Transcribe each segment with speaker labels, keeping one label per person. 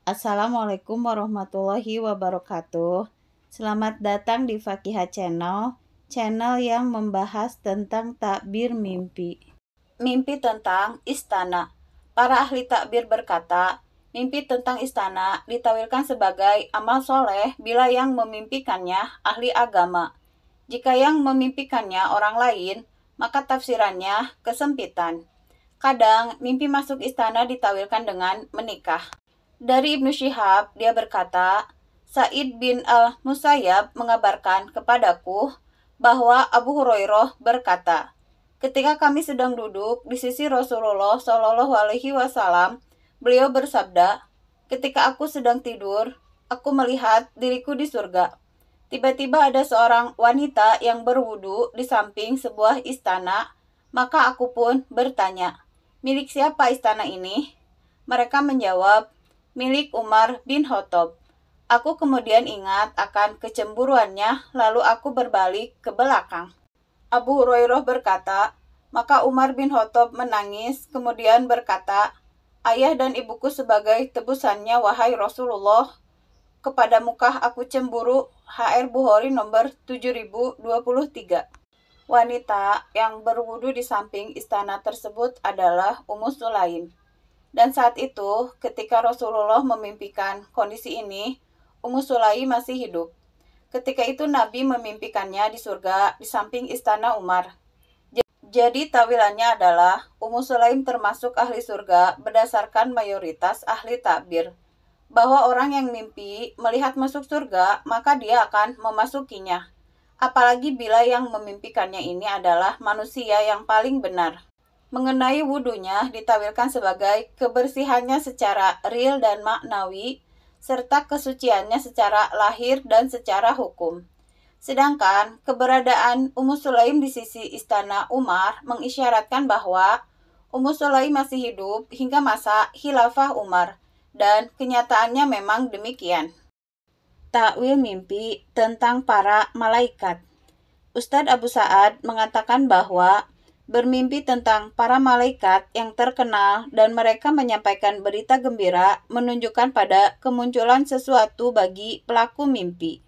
Speaker 1: Assalamualaikum warahmatullahi wabarakatuh. Selamat datang di Fakihah Channel, channel yang membahas tentang takbir mimpi. Mimpi tentang istana. Para ahli takbir berkata, mimpi tentang istana ditawilkan sebagai amal soleh bila yang memimpikannya ahli agama. Jika yang memimpikannya orang lain, maka tafsirannya kesempitan. Kadang mimpi masuk istana ditawilkan dengan menikah. Dari Ibnu Syihab, dia berkata, Sa'id bin al-Musayyab mengabarkan kepadaku bahwa Abu Hurairah berkata, ketika kami sedang duduk di sisi Rasulullah Shallallahu Alaihi Wasallam, beliau bersabda, ketika aku sedang tidur, aku melihat diriku di surga. Tiba-tiba ada seorang wanita yang berwudu di samping sebuah istana, maka aku pun bertanya, milik siapa istana ini? Mereka menjawab, milik Umar bin Khattab. Aku kemudian ingat akan kecemburuannya, lalu aku berbalik ke belakang. Abu Hurairah berkata, maka Umar bin Khattab menangis, kemudian berkata, ayah dan ibuku sebagai tebusannya, wahai Rasulullah, kepada mukah aku cemburu. HR Bukhari nomor 7023. Wanita yang berwudu di samping istana tersebut adalah Ummu Sulaim. Dan saat itu, ketika Rasulullah memimpikan kondisi ini, Ummu Sulaim masih hidup. Ketika itu Nabi memimpikannya di surga di samping istana Umar. Jadi tawilannya adalah Ummu Sulaim termasuk ahli surga berdasarkan mayoritas ahli takbir. Bahwa orang yang mimpi melihat masuk surga, maka dia akan memasukinya. Apalagi bila yang memimpikannya ini adalah manusia yang paling benar. Mengenai wudunya ditawilkan sebagai kebersihannya secara real dan maknawi, serta kesuciannya secara lahir dan secara hukum. Sedangkan keberadaan Ummu Sulaim di sisi istana Umar mengisyaratkan bahwa Ummu Sulaim masih hidup hingga masa khilafah Umar, dan kenyataannya memang demikian. Takwil mimpi tentang para malaikat. Ustadz Abu Sa'ad mengatakan bahwa bermimpi tentang para malaikat yang terkenal dan mereka menyampaikan berita gembira menunjukkan pada kemunculan sesuatu bagi pelaku mimpi.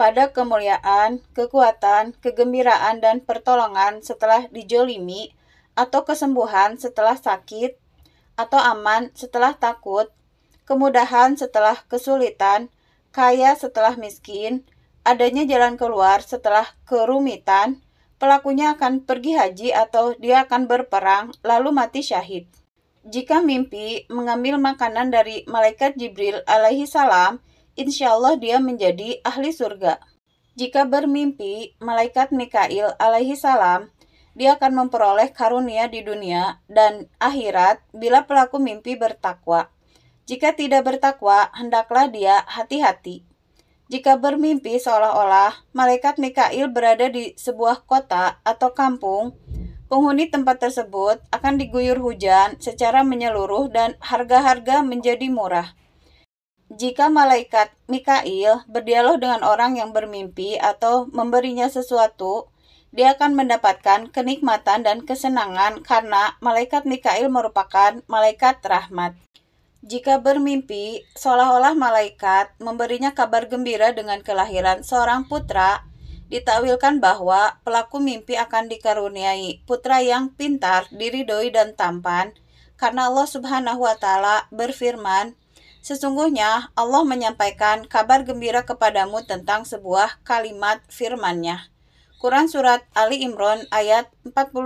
Speaker 1: Pada kemuliaan, kekuatan, kegembiraan, dan pertolongan setelah dijolimi, atau kesembuhan setelah sakit, atau aman setelah takut, kemudahan setelah kesulitan, kaya setelah miskin, adanya jalan keluar setelah kerumitan, pelakunya akan pergi haji atau dia akan berperang, lalu mati syahid. Jika mimpi mengambil makanan dari malaikat Jibril alaihi salam, insya Allah dia menjadi ahli surga. Jika bermimpi malaikat Mikail alaihi salam, dia akan memperoleh karunia di dunia dan akhirat bila pelaku mimpi bertakwa. Jika tidak bertakwa, hendaklah dia hati-hati. Jika bermimpi seolah-olah malaikat Mikail berada di sebuah kota atau kampung, penghuni tempat tersebut akan diguyur hujan secara menyeluruh dan harga-harga menjadi murah. Jika malaikat Mikail berdialog dengan orang yang bermimpi atau memberinya sesuatu, dia akan mendapatkan kenikmatan dan kesenangan karena malaikat Mikail merupakan malaikat rahmat. Jika bermimpi, seolah-olah malaikat memberinya kabar gembira dengan kelahiran seorang putra, ditakwilkan bahwa pelaku mimpi akan dikaruniai putra yang pintar, diridhoi dan tampan, karena Allah Subhanahu wa Ta'ala berfirman, sesungguhnya Allah menyampaikan kabar gembira kepadamu tentang sebuah kalimat firman-Nya. Quran Surat Ali Imran ayat 45.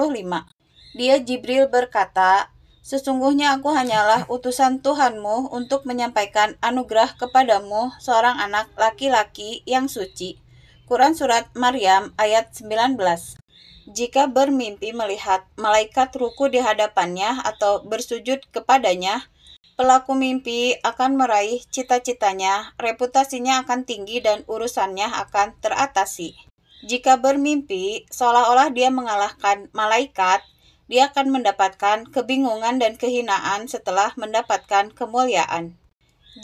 Speaker 1: Dia Jibril berkata, sesungguhnya aku hanyalah utusan Tuhanmu untuk menyampaikan anugerah kepadamu seorang anak laki-laki yang suci. Quran Surat Maryam ayat 19. Jika bermimpi melihat malaikat ruku di hadapannya atau bersujud kepadanya, pelaku mimpi akan meraih cita-citanya, reputasinya akan tinggi dan urusannya akan teratasi. Jika bermimpi seolah-olah dia mengalahkan malaikat, dia akan mendapatkan kebingungan dan kehinaan setelah mendapatkan kemuliaan.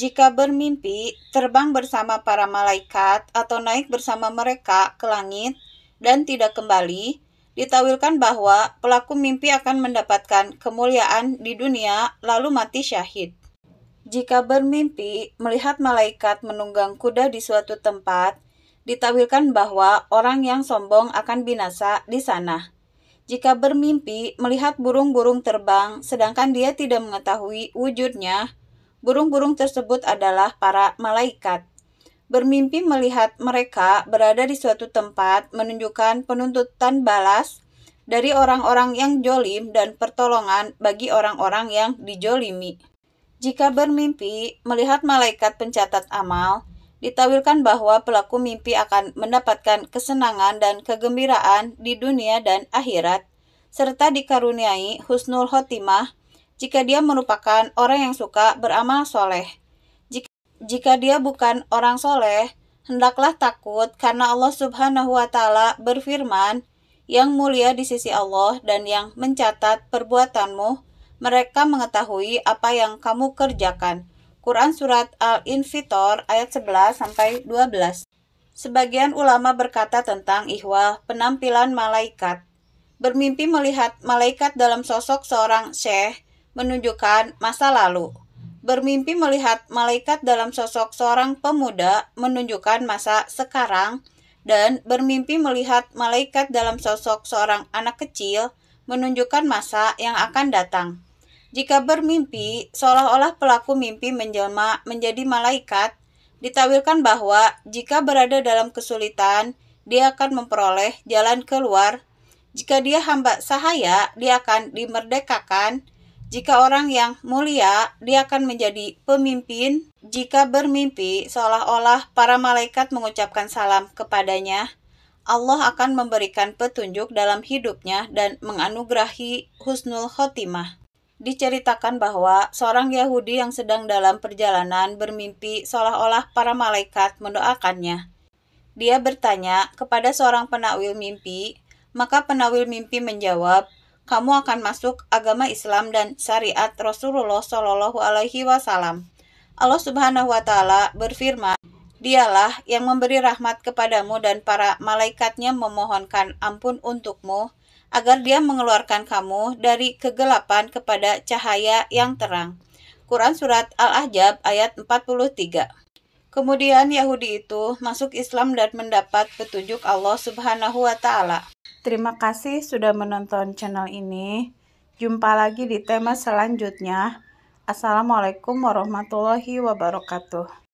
Speaker 1: Jika bermimpi terbang bersama para malaikat atau naik bersama mereka ke langit dan tidak kembali, ditawilkan bahwa pelaku mimpi akan mendapatkan kemuliaan di dunia lalu mati syahid. Jika bermimpi melihat malaikat menunggang kuda di suatu tempat, ditakwilkan bahwa orang yang sombong akan binasa di sana. Jika bermimpi melihat burung-burung terbang sedangkan dia tidak mengetahui wujudnya, burung-burung tersebut adalah para malaikat. Bermimpi melihat mereka berada di suatu tempat menunjukkan penuntutan balas dari orang-orang yang jolim dan pertolongan bagi orang-orang yang dijolimi. Jika bermimpi melihat malaikat pencatat amal, ditawilkan bahwa pelaku mimpi akan mendapatkan kesenangan dan kegembiraan di dunia dan akhirat, serta dikaruniai husnul khotimah jika dia merupakan orang yang suka beramal soleh. Jika dia bukan orang soleh, hendaklah takut karena Allah Subhanahu wa Ta'ala berfirman, "Yang mulia di sisi Allah dan yang mencatat perbuatanmu, mereka mengetahui apa yang kamu kerjakan." Quran Surat Al-Infitor ayat 11-12. Sebagian ulama berkata tentang ihwal penampilan malaikat. Bermimpi melihat malaikat dalam sosok seorang syekh menunjukkan masa lalu. Bermimpi melihat malaikat dalam sosok seorang pemuda menunjukkan masa sekarang, dan bermimpi melihat malaikat dalam sosok seorang anak kecil menunjukkan masa yang akan datang. Jika bermimpi, seolah-olah pelaku mimpi menjelma menjadi malaikat, ditawilkan bahwa jika berada dalam kesulitan, dia akan memperoleh jalan keluar. Jika dia hamba sahaya, dia akan dimerdekakan. Jika orang yang mulia, dia akan menjadi pemimpin. Jika bermimpi, seolah-olah para malaikat mengucapkan salam kepadanya, Allah akan memberikan petunjuk dalam hidupnya dan menganugerahi husnul khotimah. Diceritakan bahwa seorang Yahudi yang sedang dalam perjalanan bermimpi seolah-olah para malaikat mendoakannya. Dia bertanya kepada seorang penakwil mimpi, maka penakwil mimpi menjawab, "Kamu akan masuk agama Islam dan syariat Rasulullah Shallallahu Alaihi Wasallam." Allah Subhanahu Wa Taala berfirman, "Dialah yang memberi rahmat kepadamu dan para malaikatnya memohonkan ampun untukmu, agar dia mengeluarkan kamu dari kegelapan kepada cahaya yang terang." Quran Surat Al-Ahzab ayat 43. Kemudian Yahudi itu masuk Islam dan mendapat petunjuk Allah Subhanahu wa Ta'ala. Terima kasih sudah menonton channel ini. Jumpa lagi di tema selanjutnya. Assalamualaikum warahmatullahi wabarakatuh.